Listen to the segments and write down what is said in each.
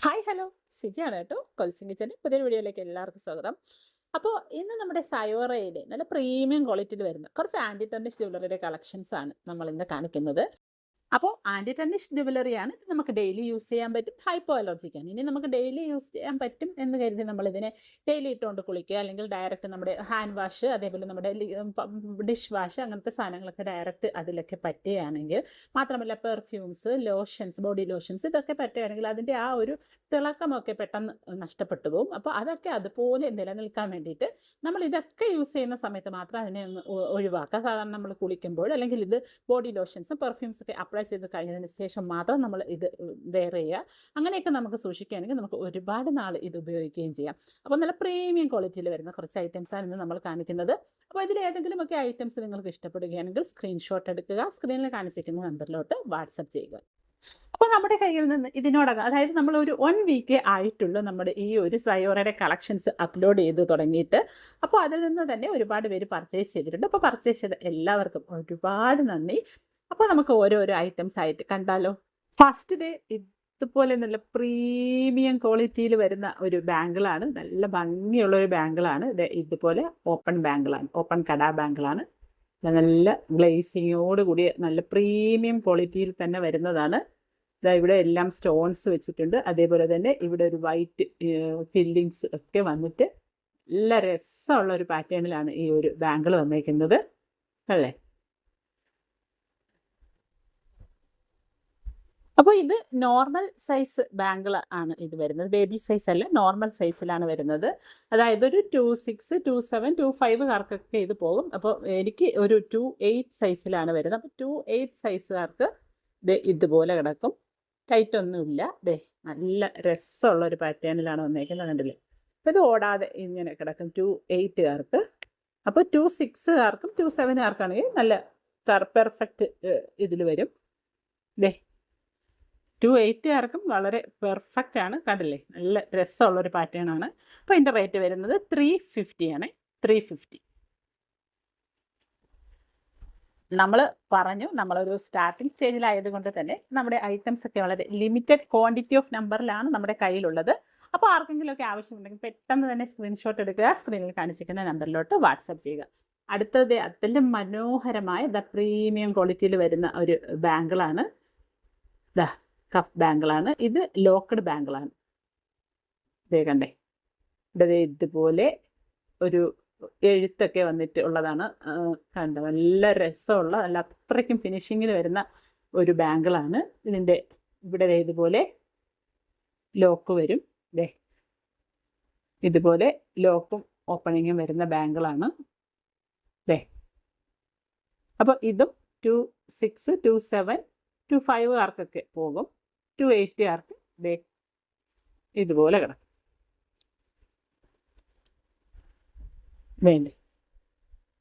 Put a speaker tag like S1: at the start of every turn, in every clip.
S1: Hi hello സിജിയാണ് കേട്ടോ കൊൽസിൻ കിച്ചൻ്റെ പുതിയൊരു വീഡിയോയിലേക്ക് എല്ലാവർക്കും സ്വാഗതം. അപ്പോൾ ഇന്ന് നമ്മുടെ സയോറയുടെ നല്ല പ്രീമിയം ക്വാളിറ്റിയിൽ വരുന്ന കുറച്ച് ആൻറ്റി ടർണിഷ് ജ്വല്ലറിയുടെ കളക്ഷൻസ് ആണ് നമ്മൾ ഇന്ന് കാണിക്കുന്നത്. അപ്പോൾ ആൻറ്റി ടർണിഷ് ജ്വല്ലറിയാണ്. ഇത് നമുക്ക് ഡെയിലി യൂസ് ചെയ്യാൻ പറ്റും. ഹൈപ്പോ അലർജിക്കാണ്. ഇനി നമുക്ക് ഡെയിലി യൂസ് ചെയ്യാൻ പറ്റും എന്ന് കരുതി നമ്മളിതിനെ ഡെയിലി ഇട്ടുകൊണ്ട് കുളിക്കുക, അല്ലെങ്കിൽ ഡയറക്റ്റ് നമ്മുടെ ഹാൻഡ് വാഷ്, അതേപോലെ നമ്മുടെ ഡിഷ് വാഷ്, അങ്ങനത്തെ സാധനങ്ങളൊക്കെ ഡയറക്റ്റ് അതിലൊക്കെ പറ്റുകയാണെങ്കിൽ, മാത്രമല്ല പെർഫ്യൂംസ്, ലോഷൻസ്, ബോഡി ലോഷൻസ് ഇതൊക്കെ പറ്റുകയാണെങ്കിൽ അതിൻ്റെ ആ ഒരു തിളക്കമൊക്കെ പെട്ടെന്ന് നഷ്ടപ്പെട്ടു പോകും. അപ്പോൾ അതൊക്കെ അതുപോലെ നിലനിൽക്കാൻ വേണ്ടിയിട്ട് നമ്മൾ ഇതൊക്കെ യൂസ് ചെയ്യുന്ന സമയത്ത് മാത്രം അതിനെ ഒന്ന് ഒഴിവാക്കുക. സാധാരണ നമ്മൾ കുളിക്കുമ്പോൾ, അല്ലെങ്കിൽ ഇത് ബോഡി ലോഷൻസും പെർഫ്യൂംസൊക്കെ അപ്ലൈ ചെയ്ത് കഴിഞ്ഞതിന് ശേഷം മാത്രം നമ്മൾ ഇത് വെയർ ചെയ്യുക. അങ്ങനെയൊക്കെ നമുക്ക് സൂക്ഷിക്കുകയാണെങ്കിൽ നമുക്ക് ഒരുപാട് നാൾ ഇത് ഉപയോഗിക്കുകയും ചെയ്യാം. അപ്പോൾ നല്ല പ്രീമിയം ക്വാളിറ്റിയിൽ വരുന്ന കുറച്ച് ഐറ്റംസാണ് ഇന്ന് നമ്മൾ കാണിക്കുന്നത്. അപ്പോൾ ഇതിൽ ഏതെങ്കിലുമൊക്കെ ഐറ്റംസ് നിങ്ങൾക്ക് ഇഷ്ടപ്പെടുകയാണെങ്കിൽ സ്ക്രീൻഷോട്ട് എടുക്കുക, സ്ക്രീനിൽ കാണിച്ചിരിക്കുന്ന നമ്പറിലോട്ട് വാട്സപ്പ് ചെയ്യുക. അപ്പോൾ നമ്മുടെ കയ്യിൽ നിന്ന് ഇതിനോടകം, അതായത് നമ്മൾ ഒരു 1 വീക്ക് ആയിട്ടുള്ള നമ്മുടെ ഈ ഒരു സയോറയുടെ കളക്ഷൻസ് അപ്ലോഡ് ചെയ്ത് തുടങ്ങിയിട്ട്. അപ്പോൾ അതിൽ നിന്ന് തന്നെ ഒരുപാട് പേര് പർച്ചേസ് ചെയ്തിട്ടുണ്ട്. അപ്പോൾ പർച്ചേസ് ചെയ്ത എല്ലാവർക്കും ഒരുപാട് നന്ദി. അപ്പോൾ നമുക്ക് ഓരോരോ ഐറ്റംസ് ആയിട്ട് കണ്ടാലോ. ഫസ്റ്റ് ഡേ ഇതുപോലെ നല്ല പ്രീമിയം ക്വാളിറ്റിയിൽ വരുന്ന ഒരു ബാങ്കിളാണ്. നല്ല ഭംഗിയുള്ള ഒരു ബാങ്കിളാണ്. ഇതുപോലെ ഓപ്പൺ ബാങ്കിളാണ്, ഓപ്പൺ കടാ ബാങ്കിളാണ്. നല്ല ഗ്ലേസിങ്ങോട് കൂടിയ നല്ല പ്രീമിയം ക്വാളിറ്റിയിൽ തന്നെ വരുന്നതാണ്. ഇവിടെ എല്ലാം സ്റ്റോൺസ് വെച്ചിട്ടുണ്ട്. അതേപോലെ തന്നെ ഇവിടെ ഒരു വൈറ്റ് ഫില്ലിങ്സ് ഒക്കെ വന്നിട്ട് നല്ല രസമുള്ള ഒരു പാറ്റേണിലാണ് ഈ ഒരു ബാങ്കിൾ വന്നേക്കുന്നത് അല്ലേ. അപ്പോൾ ഇത് നോർമൽ സൈസ് ബാങ്കിൾ ആണ് ഇത് വരുന്നത്. ബേബി സൈസ് അല്ല, നോർമൽ സൈസിലാണ് വരുന്നത്. അതായത് ഒരു 2.6, 2.7, 2.5 കാർക്കൊക്കെ ഇത് പോകും. അപ്പോൾ എനിക്ക് ഒരു 2.8 സൈസിലാണ് വരുന്നത്. അപ്പോൾ 2.8 സൈസുകാർക്ക് ഇതുപോലെ കിടക്കും. ടൈറ്റ് ഒന്നുമില്ല. നല്ല രസമുള്ള ഒരു പാറ്റേണിലാണ് വന്നേക്കുന്നത്, കണ്ടില്ലേ. അപ്പോൾ ഇത് ഓടാതെ ഇങ്ങനെ കിടക്കും 2.8കാർക്ക്. അപ്പോൾ 2.6കാർക്കും 2.7കാർക്കാണെങ്കിൽ നല്ല പെർഫെക്റ്റ് ഇതിൽ വരും. 2.8കാർക്കും വളരെ പെർഫെക്റ്റ് ആണ്, കണ്ടില്ലേ. നല്ല രസമുള്ളൊരു പാറ്റേൺ ആണ്. അപ്പോൾ ഇതിൻ്റെ റേറ്റ് വരുന്നത് 350 ആണ്. 350 നമ്മൾ പറഞ്ഞു, നമ്മളൊരു സ്റ്റാർട്ടിങ് സ്റ്റേജിലായതുകൊണ്ട് തന്നെ നമ്മുടെ ഐറ്റംസ് ഒക്കെ വളരെ ലിമിറ്റഡ് ക്വാണ്ടിറ്റി ഓഫ് നമ്പറിലാണ് നമ്മുടെ കയ്യിലുള്ളത്. അപ്പോൾ ആർക്കെങ്കിലുമൊക്കെ ആവശ്യമുണ്ടെങ്കിൽ പെട്ടെന്ന് തന്നെ സ്ക്രീൻഷോട്ട് എടുക്കുക, സ്ക്രീനിൽ കാണിച്ചിരിക്കുന്ന നമ്പറിലോട്ട് വാട്സപ്പ് ചെയ്യുക. അടുത്തത് അതിൻ്റെ മനോഹരമായ പ്രീമിയം ക്വാളിറ്റിയിൽ വരുന്ന ഒരു ബാങ്കിളാണ്. കഫ് ബാങ്കിളാണ്. ഇത് ലോക്കഡ് ബാങ്കിളാണ്. കണ്ടേ, ഇവിടെ ഇതുപോലെ ഒരു എഴുത്തൊക്കെ വന്നിട്ട് ഉള്ളതാണ്. കണ്ട നല്ല രസമുള്ള, നല്ല അത്രയ്ക്കും ഫിനിഷിങ്ങിൽ വരുന്ന ഒരു ബാങ്കിളാണ്. ഇതിൻ്റെ ഇവിടെ ഇതുപോലെ ലോക്ക് വരും. ഇതുപോലെ ലോക്കും ഓപ്പണിങ്ങും വരുന്ന ബാങ്കിളാണ്. അപ്പോൾ ഇതും 2.6, 2.7, 2.5കാർക്കൊക്കെ പോകും. 2.8കാർക്ക് ഇതുപോലെ കിടക്കും. വേണ്ടേ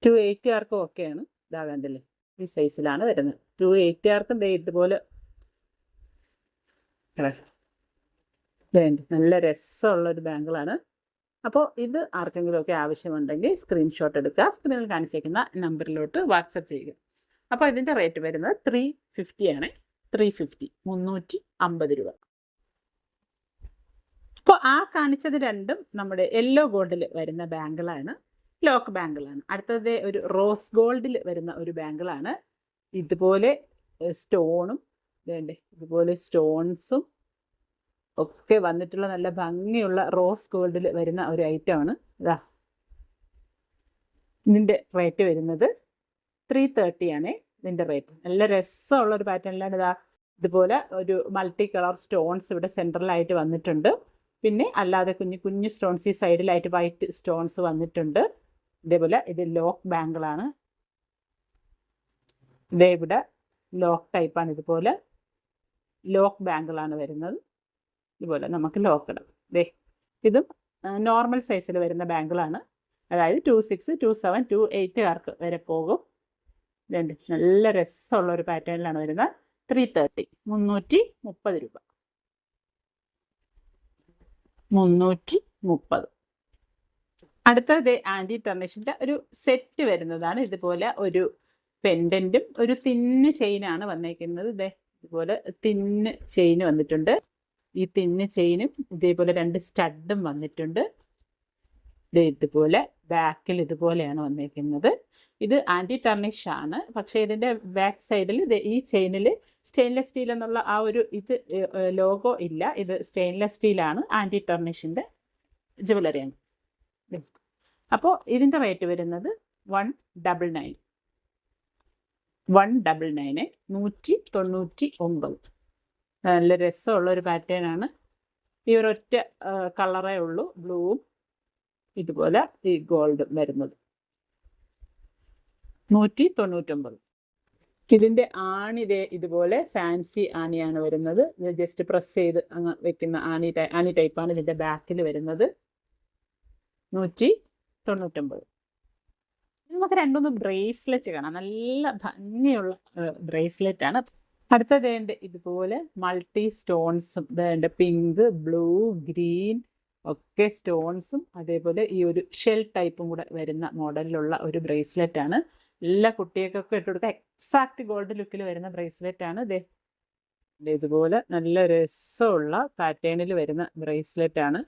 S1: 2.8കാർക്കും ഓക്കെയാണ്. ഇതാ കണ്ടില്ലേ, ഈ സൈസിലാണ് വരുന്നത്. 2.8കാർക്കും ഇതുപോലെ കിടക്കും. വേണ്ട നല്ല രസമുള്ളൊരു ബാങ്കിളാണ്. അപ്പോൾ ഇത് ആർക്കെങ്കിലുമൊക്കെ ആവശ്യമുണ്ടെങ്കിൽ സ്ക്രീൻഷോട്ട് എടുക്കുക, സ്ക്രീനിൽ കാണിച്ചേക്കുന്ന നമ്പറിലോട്ട് വാട്സപ്പ് ചെയ്യുക. അപ്പോൾ ഇതിൻ്റെ റേറ്റ് വരുന്നത് 350 ആണ്. 350, 350 രൂപ. അപ്പോൾ ആ കാണിച്ചത് രണ്ടും നമ്മുടെ യെല്ലോ ഗോൾഡിൽ വരുന്ന ബാങ്കിളാണ്, ലോക്ക് ബാങ്കിളാണ്. അടുത്തത് ഒരു റോസ് ഗോൾഡിൽ വരുന്ന ഒരു ബാങ്കിളാണ്. ഇതുപോലെ സ്റ്റോണും ഇതുപോലെ സ്റ്റോൺസും ഒക്കെ വന്നിട്ടുള്ള നല്ല ഭംഗിയുള്ള റോസ് ഗോൾഡിൽ വരുന്ന ഒരു ഐറ്റമാണ്. ഇതിൻ്റെ റേറ്റ് വരുന്നത് 330 ആണ്. ഇതിൻ്റെ റേറ്റ് നല്ല രസമുള്ള ഒരു പാറ്റേണിലാണ്. ഇതുപോലെ ഒരു മൾട്ടി കളർ സ്റ്റോൺസ് ഇവിടെ സെൻട്രലായിട്ട് വന്നിട്ടുണ്ട്. പിന്നെ അല്ലാതെ കുഞ്ഞു കുഞ്ഞു സ്റ്റോൺസ് ഈ സൈഡിലായിട്ട് വൈറ്റ് സ്റ്റോൺസ് വന്നിട്ടുണ്ട്. ഇതേപോലെ ഇത് ലോക്ക് ബാങ്കിളാണ്. ഇവിടെ ലോക്ക് ടൈപ്പാണ്. ഇതുപോലെ ലോക്ക് ബാങ്കിളാണ് വരുന്നത്. ഇതുപോലെ നമുക്ക് ലോക്ക് ഇടാം. ഇതും നോർമൽ സൈസിൽ വരുന്ന ബാങ്കിളാണ്. അതായത് 2.6, 2.7, 2.8കാർക്ക് വരെ പോകും. നല്ല രസമുള്ള ഒരു പാറ്റേണിലാണ് വരുന്നത്. 330, 330 രൂപ. 330. അടുത്തത് ആൻറ്റി ടർണിഷിൻ്റെ ഒരു സെറ്റ് വരുന്നതാണ്. ഇതുപോലെ ഒരു പെൻഡൻറ്റും ഒരു തിന്ന് ചെയിനാണ് വന്നേക്കുന്നത്. ഇതുപോലെ തിന്ന് ചെയിൻ വന്നിട്ടുണ്ട്. ഈ തിന്ന് ചെയിനും ഇതേപോലെ 2 സ്റ്റഡും വന്നിട്ടുണ്ട്. ഇതുപോലെ ബാക്കിൽ ഇതുപോലെയാണ് വന്നിരിക്കുന്നത്. ഇത് ആൻറ്റി ടർണിഷ് ആണ്. പക്ഷേ ഇതിൻ്റെ ബാക്ക് സൈഡിൽ ഈ ചെയിനിൽ സ്റ്റെയിൻലെസ് സ്റ്റീൽ എന്നുള്ള ആ ഒരു ലോഗോ ഇല്ല. ഇത് സ്റ്റെയിൻലെസ് സ്റ്റീലാണ്, ആൻറ്റി ടർണിഷിൻ്റെ ജ്വല്ലറിയാണ്. അപ്പോൾ ഇതിൻ്റെ റേറ്റ് വരുന്നത് 199. 199 199. നല്ല രസമുള്ളൊരു പാറ്റേൺ ആണ്. ഈ ഒരൊറ്റ കളറേ ഉള്ളൂ, ബ്ലൂവും ഇതുപോലെ ഈ ഗോൾഡും വരുന്നത്. 199. ഇതിൻ്റെ ആണി ഇതുപോലെ ഫാൻസി ആണിയാണ് വരുന്നത്. ജസ്റ്റ് പ്രസ് ചെയ്ത് അങ്ങ് വെക്കുന്ന ആണി ടൈപ്പാണ് ഇതിൻ്റെ ബാക്കിൽ വരുന്നത്. 199. നമുക്ക് 2-3 ബ്രേസ്ലെറ്റ് കാണാം. നല്ല ഭംഗിയുള്ള ബ്രേസ്ലെറ്റ് ആണ്. അടുത്തത് ഇതുപോലെ മൾട്ടി സ്റ്റോൺസും, പിങ്ക്, ബ്ലൂ, ഗ്രീൻ ഒക്കെ സ്റ്റോൺസും അതേപോലെ ഈ ഒരു ഷെൽ ടൈപ്പും കൂടെ വരുന്ന മോഡലിലുള്ള ഒരു ബ്രേസ്ലെറ്റ് ആണ്. എല്ലാ കുട്ടികൾക്കൊക്കെ ഇട്ട് കൊടുക്കുക. എക്സാക്റ്റ് ഗോൾഡ് ലുക്കിൽ വരുന്ന ബ്രേസ്ലെറ്റ് ആണ്. ഇതുപോലെ നല്ല രസമുള്ള പാറ്റേണിൽ വരുന്ന ബ്രേസ്ലെറ്റ് ആണ്.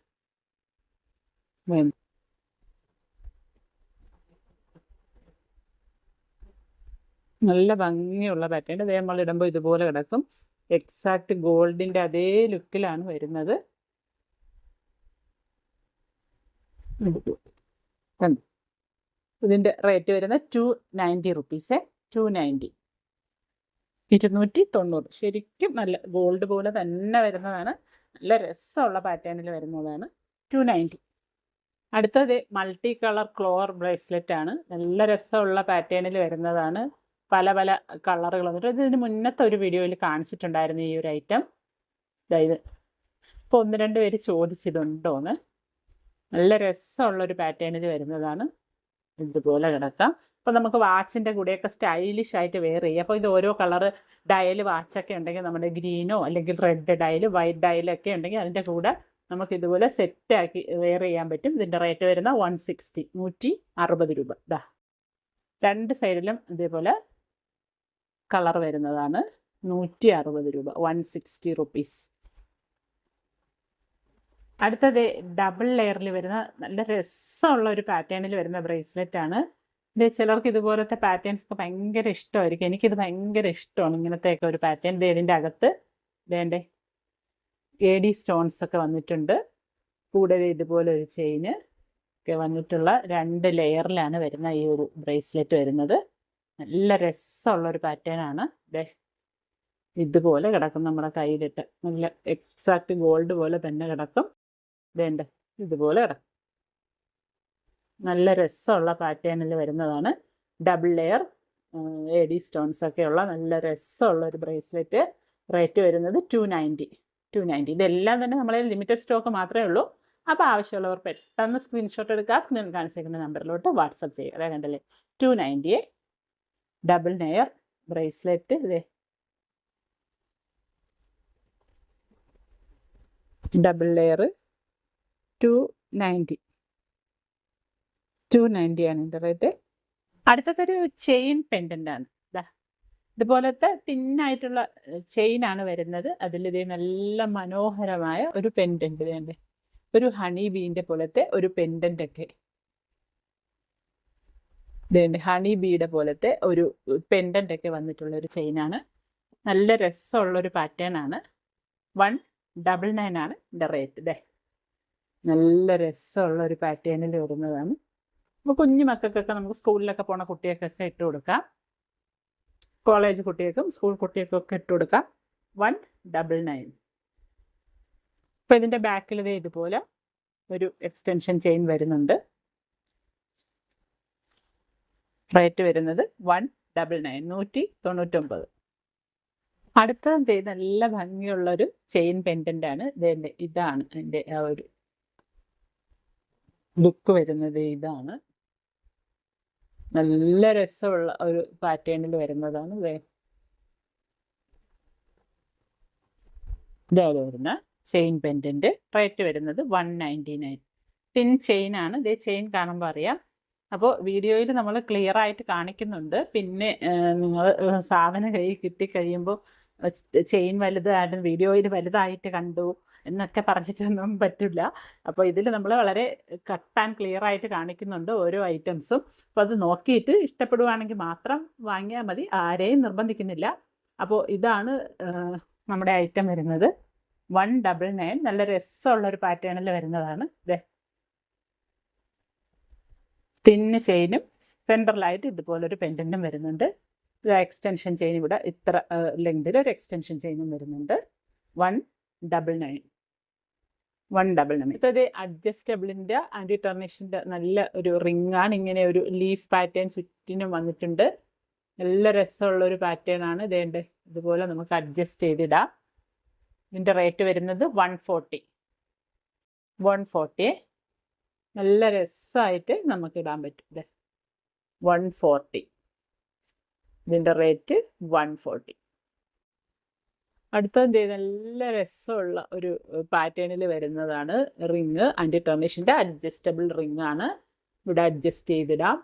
S1: നല്ല ഭംഗിയുള്ള പാറ്റേൺ. നമ്മൾ ഇടുമ്പോൾ ഇതുപോലെ കിടക്കും. എക്സാക്റ്റ് ഗോൾഡിൻ്റെ അതേ ലുക്കിലാണ് വരുന്നത്. ഇതിൻ്റെ റേറ്റ് വരുന്നത് 290 റുപ്പീസ്. 290. 290. ശരിക്കും നല്ല ഗോൾഡ് പോലെ തന്നെ വരുന്നതാണ്. നല്ല രസമുള്ള പാറ്റേണിൽ വരുന്നതാണ്. 290. അടുത്തത് മൾട്ടി കളർ ക്ലോർ ബ്രേസ്ലെറ്റ് ആണ്. നല്ല രസമുള്ള പാറ്റേണിൽ വരുന്നതാണ്. പല പല കളറുകൾ വന്നിട്ട് ഇതിന് മുന്നത്തെ ഒരു വീഡിയോയിൽ കാണിച്ചിട്ടുണ്ടായിരുന്നു ഈ ഒരു ഐറ്റം. അതായത് ഇപ്പോൾ 1-2 പേര് ചോദിച്ചിട്ടുണ്ടോയെന്ന്. നല്ല രസമുള്ളൊരു പാറ്റേണിൽ വരുന്നതാണ്. ഇതുപോലെ കിടക്കാം. അപ്പോൾ നമുക്ക് വാച്ചിൻ്റെ കൂടെയൊക്കെ സ്റ്റൈലിഷ് ആയിട്ട് വെയർ ചെയ്യാം. അപ്പോൾ ഇത് ഓരോ കളറ് ഡയൽ വാച്ചൊക്കെ ഉണ്ടെങ്കിൽ നമ്മുടെ ഗ്രീനോ അല്ലെങ്കിൽ റെഡ് ഡയൽ, വൈറ്റ് ഡയലൊക്കെ ഉണ്ടെങ്കിൽ അതിൻ്റെ കൂടെ നമുക്ക് ഇതുപോലെ സെറ്റാക്കി വെയർ ചെയ്യാൻ പറ്റും. ഇതിൻ്റെ റേറ്റ് വരുന്ന 160. 160 രൂപ. 2 സൈഡിലും ഇതേപോലെ കളർ വരുന്നതാണ്. 160 രൂപ. 160 റുപ്പീസ്. അടുത്തത് ഡബിൾ ലെയറിൽ വരുന്ന നല്ല രസമുള്ള ഒരു പാറ്റേണിൽ വരുന്ന ബ്രേസ്ലെറ്റ് ആണ്. ഇത് ചിലർക്ക് ഇതുപോലത്തെ പാറ്റേൺസ് ഒക്കെ ഭയങ്കര ഇഷ്ടമായിരിക്കും. എനിക്കിത് ഭയങ്കര ഇഷ്ടമാണ് ഇങ്ങനത്തെയൊക്കെ ഒരു പാറ്റേൺ. ഇതിൻ്റെ അകത്ത് AD സ്റ്റോൺസ് ഒക്കെ വന്നിട്ടുണ്ട്. കൂടാതെ ഇതുപോലെ ഒരു ചെയിന് ഒക്കെ വന്നിട്ടുള്ള 2 ലെയറിലാണ് വരുന്ന ഈ ഒരു ബ്രേസ്ലെറ്റ് വരുന്നത്. നല്ല രസമുള്ളൊരു പാറ്റേൺ ആണ്. ഇതുപോലെ കിടക്കും നമ്മുടെ കയ്യിലിട്ട്. നല്ല എക്സാക്റ്റ് ഗോൾഡ് പോലെ തന്നെ കിടക്കും. ഇതുപോലെ കിടക്കും. നല്ല രസമുള്ള പാറ്റേണിൽ വരുന്നതാണ്. ഡബിൾ ലെയർ AD സ്റ്റോൺസ് ഒക്കെയുള്ള നല്ല രസമുള്ള ഒരു ബ്രേസ്ലെറ്റ്. റേറ്റ് വരുന്നത് 290. 290. ഇതെല്ലാം തന്നെ നമ്മളെ ലിമിറ്റഡ് സ്റ്റോക്ക് മാത്രമേ ഉള്ളൂ. അപ്പോൾ ആവശ്യമുള്ളവർ പെട്ടെന്ന് സ്ക്രീൻഷോട്ട് എടുക്കുക. സ്ക്രീനിൽ കാണിച്ചിരിക്കുന്ന നമ്പറിലോട്ട് വാട്സപ്പ് ചെയ്യുക. അതെ കണ്ടല്ലേ, 290 double layer bracelet. Double layer 290. 290 ആണ് ഇതിൻ്റെ റേറ്റ്. അടുത്തതൊരു ചെയിൻ പെൻഡൻ്റ് ആണ്. ഇതുപോലത്തെ തിന്നായിട്ടുള്ള ചെയിനാണ് വരുന്നത്. അതിലിതേ നല്ല മനോഹരമായ ഒരു പെൻഡൻ്റ് വേണ്ടേ, ഒരു ഹണി ബീൻ്റെ പോലത്തെ ഒരു പെൻഡൻ്റ് ഒക്കെ ഇതുണ്ട്. ഹണി ബീയുടെ പോലത്തെ ഒരു പെൻഡൻ്റ് ഒക്കെ വന്നിട്ടുള്ള ഒരു ചെയിനാണ്. നല്ല രസമുള്ളൊരു പാറ്റേൺ ആണ്. 199 ആണ് ഇതിൻ്റെ റേറ്റ്. നല്ല രസമുള്ള ഒരു പാറ്റേണിൽ വരുന്നതാണ്. അപ്പോൾ കുഞ്ഞു മക്കൾക്കൊക്കെ നമുക്ക് സ്കൂളിലൊക്കെ പോണ കുട്ടികൾക്കൊക്കെ ഇട്ട് കൊടുക്കാം. കോളേജ് കുട്ടികൾക്കും സ്കൂൾ കുട്ടികൾക്കൊക്കെ ഇട്ട് കൊടുക്കാം. 199. ഇപ്പോൾ ഇതിൻ്റെ ബാക്കിൽ ഇതുപോലെ ഒരു എക്സ്റ്റൻഷൻ ചെയിൻ വരുന്നുണ്ട്. റേറ്റ് വരുന്നത് 199. 199. അടുത്തത് നല്ല ഭംഗിയുള്ളൊരു ചെയിൻ പെൻഡൻ്റ് ആണ്. ഇതാണ് എൻ്റെ ആ ഒരു ലുക്ക് വരുന്നത്. ഇതാണ് നല്ല രസമുള്ള ഒരു പാറ്റേണിൽ വരുന്നതാണ്. ഇതേപോലെ വരുന്ന ചെയിൻ പെൻഡൻ്റ്. റേറ്റ് വരുന്നത് 199. തിൻ ചെയിനാണ്. ഇതേ ചെയിൻ കാണുമ്പോൾ അറിയാം. അപ്പോൾ വീഡിയോയിൽ നമ്മൾ ക്ലിയർ ആയിട്ട് കാണിക്കുന്നുണ്ട്. പിന്നെ നിങ്ങൾ സാധനം കയ്യിൽ കിട്ടിക്കഴിയുമ്പോൾ ചെയിൻ വലുതായിട്ട് വീഡിയോയിൽ വലുതായിട്ട് കണ്ടു, എന്നൊക്കെ പറഞ്ഞിട്ടൊന്നും പറ്റില്ല. അപ്പോൾ ഇതിൽ നമ്മൾ വളരെ കട്ട് ആൻഡ് ക്ലിയർ ആയിട്ട് കാണിക്കുന്നുണ്ട് ഓരോ ഐറ്റംസും. അപ്പോൾ അത് നോക്കിയിട്ട് ഇഷ്ടപ്പെടുവാണെങ്കിൽ മാത്രം വാങ്ങിയാൽ മതി, ആരെയും നിർബന്ധിക്കുന്നില്ല. അപ്പോൾ ഇതാണ് നമ്മുടെ ഐറ്റം വരുന്നത് 199. നല്ല രസമുള്ളൊരു പാറ്റേണിൽ വരുന്നതാണ്. ഇതേ തിന്ന് ചെയിനും സെൻട്രലായിട്ട് ഇതുപോലൊരു പെൻഡൻറ്റും വരുന്നുണ്ട്. ഇത് എക്സ്റ്റൻഷൻ ചെയിൻ ഇവിടെ ഇത്ര ലെങ്തിൽ ഒരു എക്സ്റ്റൻഷൻ ചെയിനും വരുന്നുണ്ട്. 199. ഇത് അഡ്ജസ്റ്റബിളിൻ്റെ ആൻറ്റി ടർണിഷിൻ്റെ നല്ല ഒരു റിങ്ങാണ്. ഇങ്ങനെ ഒരു ലീഫ് പാറ്റേൺ ചുറ്റിനും വന്നിട്ടുണ്ട്. നല്ല രസമുള്ളൊരു പാറ്റേൺ ആണ്. ഇതേണ്ട് ഇതുപോലെ നമുക്ക് അഡ്ജസ്റ്റ് ചെയ്തിടാം. ഇതിൻ്റെ റേറ്റ് വരുന്നത് 140. നല്ല രസമായിട്ട് നമുക്ക് ഇടാൻ പറ്റും. ഇത് 140. ഇതിൻ്റെ റേറ്റ് 140. അടുത്തത് നല്ല രസമുള്ള ഒരു പാറ്റേണിൽ വരുന്നതാണ് റിങ്. ആൻറ്റി ടർണിഷിൻ്റെ അഡ്ജസ്റ്റബിൾ റിങ് ആണ്. ഇവിടെ അഡ്ജസ്റ്റ് ചെയ്തിടാം.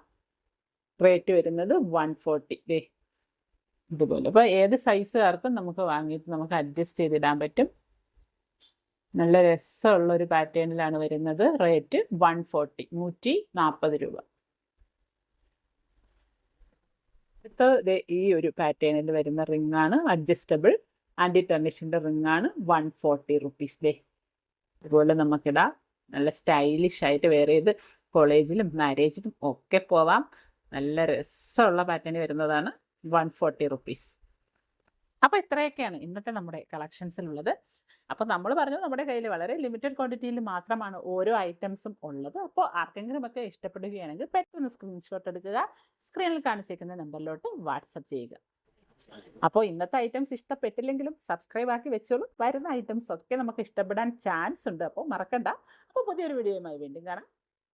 S1: റേറ്റ് വരുന്നത് 140. ഇതുപോലെ. അപ്പോൾ ഏത് സൈസുകാർക്കും നമുക്ക് വാങ്ങിയിട്ട് നമുക്ക് അഡ്ജസ്റ്റ് ചെയ്തിടാൻ പറ്റും. നല്ല രസമുള്ളൊരു പാറ്റേണിലാണ് വരുന്നത്. റേറ്റ് 140. 140 രൂപ. അടുത്തത് ഈ ഒരു പാറ്റേണിൽ വരുന്ന റിങ്ങാണ്. അഡ്ജസ്റ്റബിൾ ആൻറ്റി ടർണിഷിൻ്റെ റിങ്ങാണ്. 140 റുപ്പീസ്. ഇതുപോലെ നമുക്കിടാം. നല്ല സ്റ്റൈലിഷ് ആയിട്ട് വേറെ ഏത് കോളേജിലും മാരേജിലും ഒക്കെ പോവാം. നല്ല രസമുള്ള പാറ്റേൺ വരുന്നതാണ്. 140 റുപ്പീസ്. അപ്പോൾ ഇത്രയൊക്കെയാണ് ഇന്നത്തെ നമ്മുടെ കളക്ഷൻസിലുള്ളത്. അപ്പോൾ നമ്മൾ പറഞ്ഞു നമ്മുടെ കയ്യിൽ വളരെ ലിമിറ്റഡ് ക്വാണ്ടിറ്റിയിൽ മാത്രമാണ് ഓരോ ഐറ്റംസും ഉള്ളത്. അപ്പോൾ ആർക്കെങ്കിലുമൊക്കെ ഇഷ്ടപ്പെടുകയാണെങ്കിൽ പെട്ടെന്ന് സ്ക്രീൻഷോട്ട് എടുക്കുക, സ്ക്രീനിൽ കാണിച്ചിരിക്കുന്ന നമ്പറിലോട്ട് വാട്സപ്പ് ചെയ്യുക. അപ്പോൾ ഇന്നത്തെ ഐറ്റംസ് ഇഷ്ടപ്പെട്ടില്ലെങ്കിലും സബ്സ്ക്രൈബ് ആക്കി വെച്ചോളൂ. വരുന്ന ഐറ്റംസ് ഒക്കെ നമുക്ക് ഇഷ്ടപ്പെടാൻ ചാൻസ് ഉണ്ട്. അപ്പോൾ മറക്കണ്ട. അപ്പോൾ പുതിയൊരു വീഡിയോയുമായി വീണ്ടും കാണാം.